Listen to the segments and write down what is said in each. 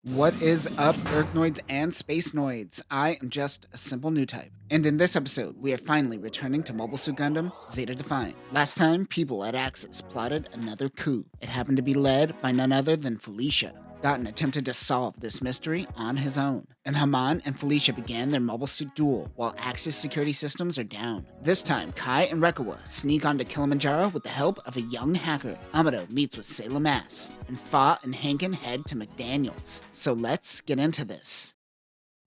What is up, Earthnoids and Spacenoids? I am just a simple new type. And in this episode, we are finally returning to Mobile Suit Gundam Zeta Defiant. Last time, people at Axis plotted another coup. It happened to be led by none other than Felicia. Gotten attempted to solve this mystery on his own, and Haman and Felicia began their mobile suit duel while Axis security systems are down. This time, Kai and Recoa sneak onto Kilimanjaro with the help of a young hacker. Amado meets with Sailor Mass, and Fa and Hankin head to McDaniels. So let's get into this.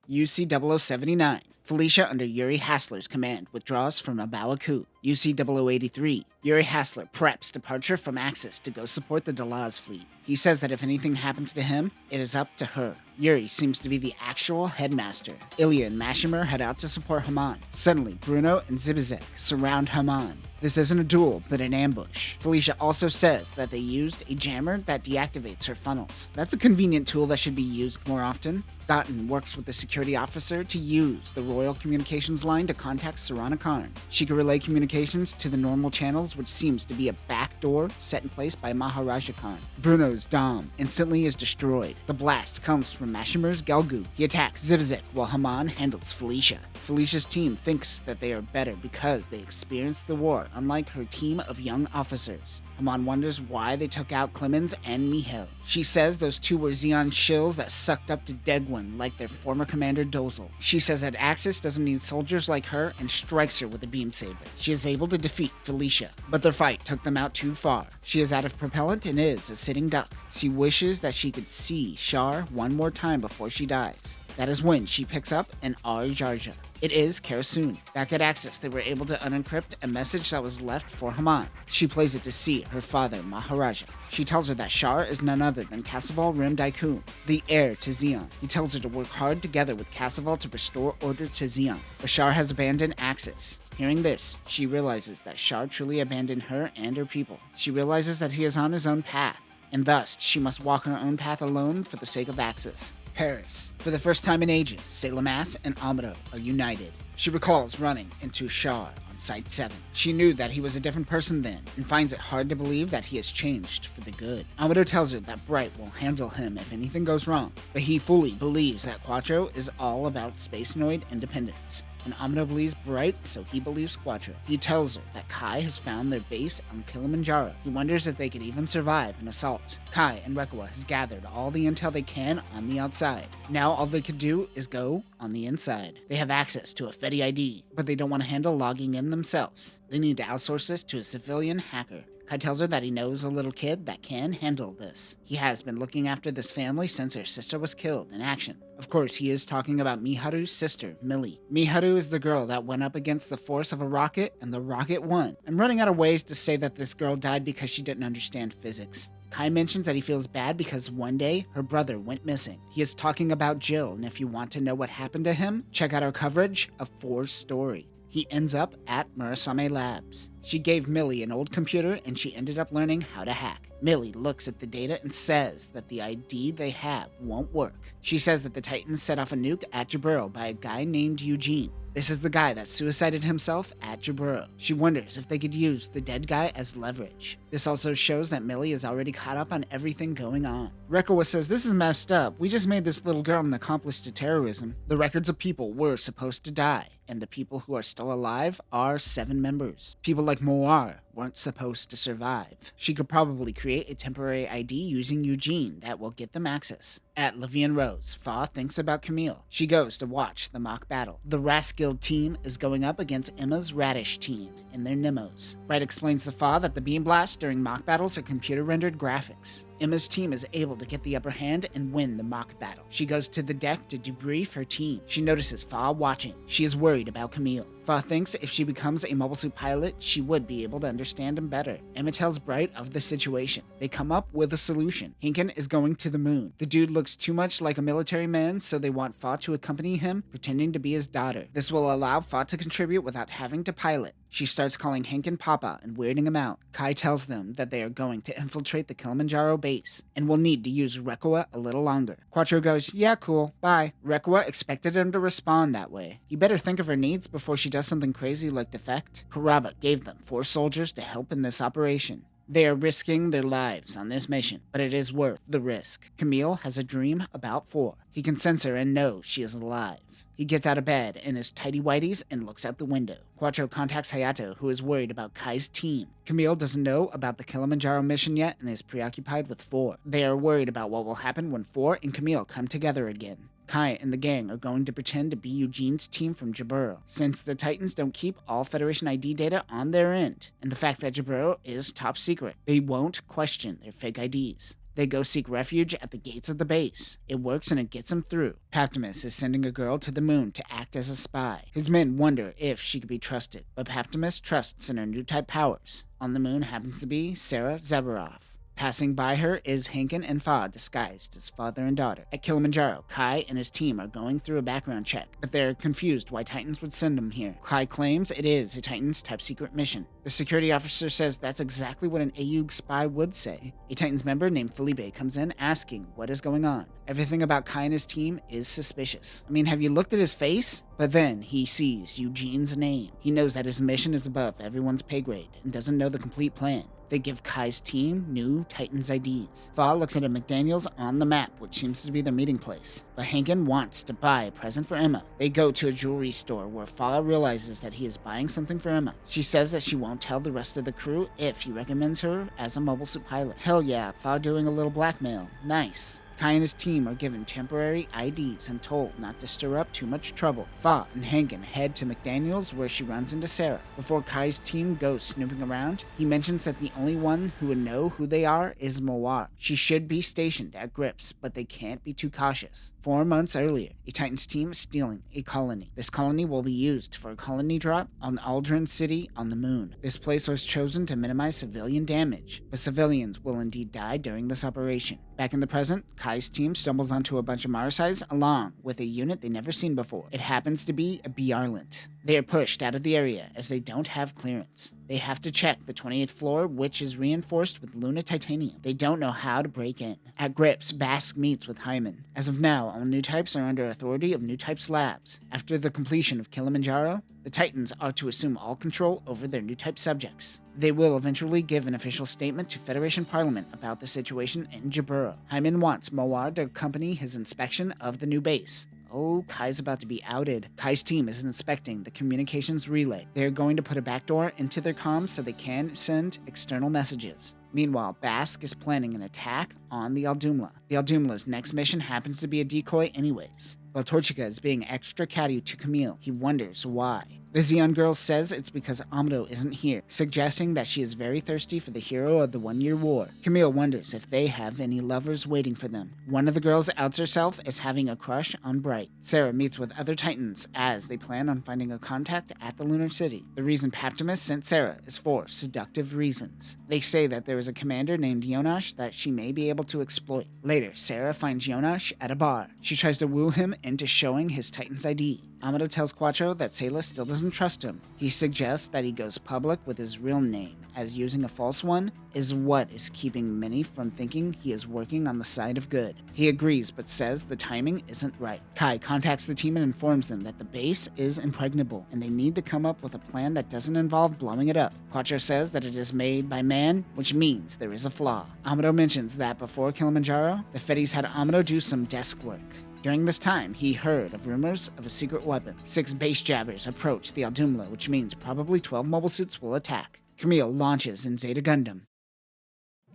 UC 0079. Felicia, under Yuri Hassler's command, withdraws from Abawa coup. UC 0083. Yuri Hassler preps departure from Axis to go support the Delaz fleet. He says that if anything happens to him, it is up to her. Yuri seems to be the actual headmaster. Ilya and Mashimer head out to support Haman. Suddenly, Bruno and Zibizek surround Haman. This isn't a duel, but an ambush. Felicia also says that they used a jammer that deactivates her funnels. That's a convenient tool that should be used more often. Gotten works with the security officer to use the Royal Communications line to contact Sarana Khan. She can relay communications to the normal channels, which seems to be a backdoor set in place by Maharaja Khan. Bruno's Dom instantly is destroyed. The blast comes from Mashimer's Galgu. He attacks Zibizek while Haman handles Felicia. Felicia's team thinks that they are better because they experienced the war, unlike her team of young officers. Haman wonders why they took out Clemens and Mihail. She says those two were Xeon shills that sucked up to Degwin like their former commander Dozel. She says that Axis doesn't need soldiers like her and strikes her with a beam saber. She is able to defeat Felicia, but their fight took them out too far. She is out of propellant and is a sitting duck. She wishes that she could see Shar one more time before she dies. That is when she picks up an Jarja. It is Karasun. Back at Axis, they were able to unencrypt a message that was left for Haman. She plays it to see her father, Maharaja. She tells her that Shar is none other than Casaval Rim Daikun, the heir to Zeon. He tells her to work hard together with Casaval to restore order to Zeon. But Shar has abandoned Axis. Hearing this, she realizes that Shar truly abandoned her and her people. She realizes that he is on his own path, and thus she must walk her own path alone for the sake of Axis. Paris. For the first time in ages, Sailor Mass and Amado are united. She recalls running into Shar on Site 7. She knew that he was a different person then, and finds it hard to believe that he has changed for the good. Amado tells her that Bright will handle him if anything goes wrong, but he fully believes that Quattro is all about Spacenoid independence. And Amado believes Bright, so he believes Quattro. He tells her that Kai has found their base on Kilimanjaro. He wonders if they could even survive an assault. Kai and Recoa has gathered all the intel they can on the outside. Now all they could do is go on the inside. They have access to a Fedi ID, but they don't want to handle logging in themselves. They need to outsource this to a civilian hacker. Kai tells her that he knows a little kid that can handle this. He has been looking after this family since her sister was killed in action. Of course, he is talking about Miharu's sister, Millie. Miharu is the girl that went up against the force of a rocket, and the rocket won. I'm running out of ways to say that this girl died because she didn't understand physics. Kai mentions that he feels bad because one day her brother went missing. He is talking about Jill, and if you want to know what happened to him, check out our coverage of 4's story. He ends up at Murasame Labs. She gave Millie an old computer and she ended up learning how to hack. Millie looks at the data and says that the ID they have won't work. She says that the Titans set off a nuke at Jaburo by a guy named Eugene. This is the guy that suicided himself at Jaburo. She wonders if they could use the dead guy as leverage. This also shows that Millie is already caught up on everything going on. Recoa says, "This is messed up. We just made this little girl an accomplice to terrorism. The records of people were supposed to die, and the people who are still alive are 7 members. People like Moar weren't supposed to survive. She could probably create a temporary ID using Eugene that will get them access." At Levian Rose, Fa thinks about Kamille. She goes to watch the mock battle. The Raskill team is going up against Emma's Radish team in their Nemos. Bright explains to Fa that the beam blasts during mock battles are computer-rendered graphics. Emma's team is able to get the upper hand and win the mock battle. She goes to the deck to debrief her team. She notices Fa watching. She is worried about Kamille. Fa thinks if she becomes a mobile suit pilot, she would be able to understand him better. Emma tells Bright of the situation. They come up with a solution. Hinken is going to the moon. The dude looks too much like a military man, so they want Fa to accompany him, pretending to be his daughter. This will allow Fa to contribute without having to pilot. She starts calling Hinken Papa and weirding him out. Kai tells them that they are going to infiltrate the Kilimanjaro base and will need to use Recoa a little longer. Quattro goes, "Yeah, cool, bye." Recoa expected him to respond that way. You better think of her needs before she does something crazy like defect. Kuraba gave them 4 soldiers to help in this operation. They are risking their lives on this mission, but it is worth the risk. Kamille has a dream about 4. He can sense her and knows she is alive. He gets out of bed in his tighty-whities and looks out the window. Quattro contacts Hayato, who is worried about Kai's team. Kamille doesn't know about the Kilimanjaro mission yet and is preoccupied with 4. They are worried about what will happen when 4 and Kamille come together again. Kai and the gang are going to pretend to be Eugene's team from Jaburo, since the Titans don't keep all Federation ID data on their end, and the fact that Jaburo is top secret. They won't question their fake IDs. They go seek refuge at the gates of the base. It works and it gets them through. Paptimus is sending a girl to the moon to act as a spy. His men wonder if she could be trusted, but Paptimus trusts in her new type powers. On the moon happens to be Sarah Zabaroff. Passing by her is Hankin and Fa disguised as father and daughter. At Kilimanjaro, Kai and his team are going through a background check, but they're confused why Titans would send them here. Kai claims it is a Titans top secret mission. The security officer says that's exactly what an AUG spy would say. A Titans member named Felipe comes in asking what is going on. Everything about Kai and his team is suspicious. I mean, have you looked at his face? But then he sees Eugene's name. He knows that his mission is above everyone's pay grade and doesn't know the complete plan. They give Kai's team new Titans IDs. Fa looks at a McDaniels on the map, which seems to be their meeting place. But Hankin wants to buy a present for Emma. They go to a jewelry store where Fa realizes that he is buying something for Emma. She says that she won't tell the rest of the crew if he recommends her as a mobile suit pilot. Hell yeah, Fa doing a little blackmail. Nice. Kai and his team are given temporary IDs and told not to stir up too much trouble. Fa and Hankin head to McDaniels where she runs into Sarah. Before Kai's team goes snooping around, he mentions that the only one who would know who they are is Mawar. She should be stationed at Grips, but they can't be too cautious. 4 months earlier, a Titans team is stealing a colony. This colony will be used for a colony drop on Aldrin City on the moon. This place was chosen to minimize civilian damage, but civilians will indeed die during this operation. Back in the present, Kai's team stumbles onto a bunch of Marseilles along with a unit they've never seen before. It happens to be a Bjarlant. They are pushed out of the area as they don't have clearance. They have to check the 28th floor, which is reinforced with Luna titanium. They don't know how to break in. At Grips, Bask meets with Haman. As of now, all new types are under authority of new types labs. After the completion of Kilimanjaro, the Titans are to assume all control over their new type subjects. They will eventually give an official statement to Federation Parliament about the situation in Jaburo. Haman wants Mawar to accompany his inspection of the new base. Oh, Kai's about to be outed. Kai's team is inspecting the communications relay. They're going to put a backdoor into their comms so they can send external messages. Meanwhile, Bask is planning an attack on the Aldumla. The Aldumla's next mission happens to be a decoy anyways. While Torchica is being extra catty to Kamille, he wonders why. The Xeon girl says it's because Amado isn't here, suggesting that she is very thirsty for the hero of the 1-year war. Kamille wonders if they have any lovers waiting for them. One of the girls outs herself as having a crush on Bright. Sarah meets with other Titans as they plan on finding a contact at the Lunar City. The reason Paptimus sent Sarah is for seductive reasons. They say that there is a commander named Yonash that she may be able to exploit. Later, Sarah finds Yonash at a bar. She tries to woo him into showing his Titan's ID. Amado tells Quattro that Sayla still doesn't trust him. He suggests that he goes public with his real name, as using a false one is what is keeping many from thinking he is working on the side of good. He agrees, but says the timing isn't right. Kai contacts the team and informs them that the base is impregnable, and they need to come up with a plan that doesn't involve blowing it up. Quattro says that it is made by man, which means there is a flaw. Amado mentions that before Kilimanjaro, the Fedis had Amado do some desk work. During this time, he heard of rumors of a secret weapon. 6 base jabbers approach the Aldumla, which means probably 12 mobile suits will attack. Kamille launches in Zeta GUNDAM.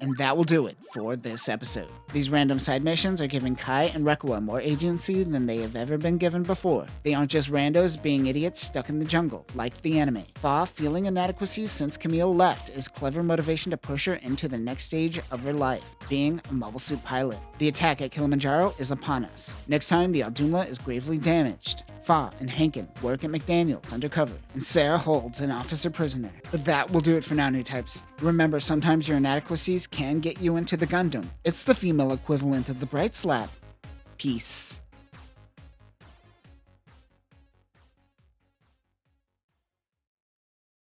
And that will do it for this episode. These random side missions are giving Kai and Recoa more agency than they have ever been given before. They aren't just randos being idiots stuck in the jungle, like the anime. Fa feeling inadequacies since Kamille left is clever motivation to push her into the next stage of her life, being a mobile suit pilot. The attack at Kilimanjaro is upon us. Next time, the Aldumla is gravely damaged. Fa and Hankin work at McDaniels undercover, and Sarah holds an officer prisoner. But that will do it for now, new types. Remember, sometimes your inadequacies can get you into the Gundam. It's the female equivalent of the Bright Slap. Peace.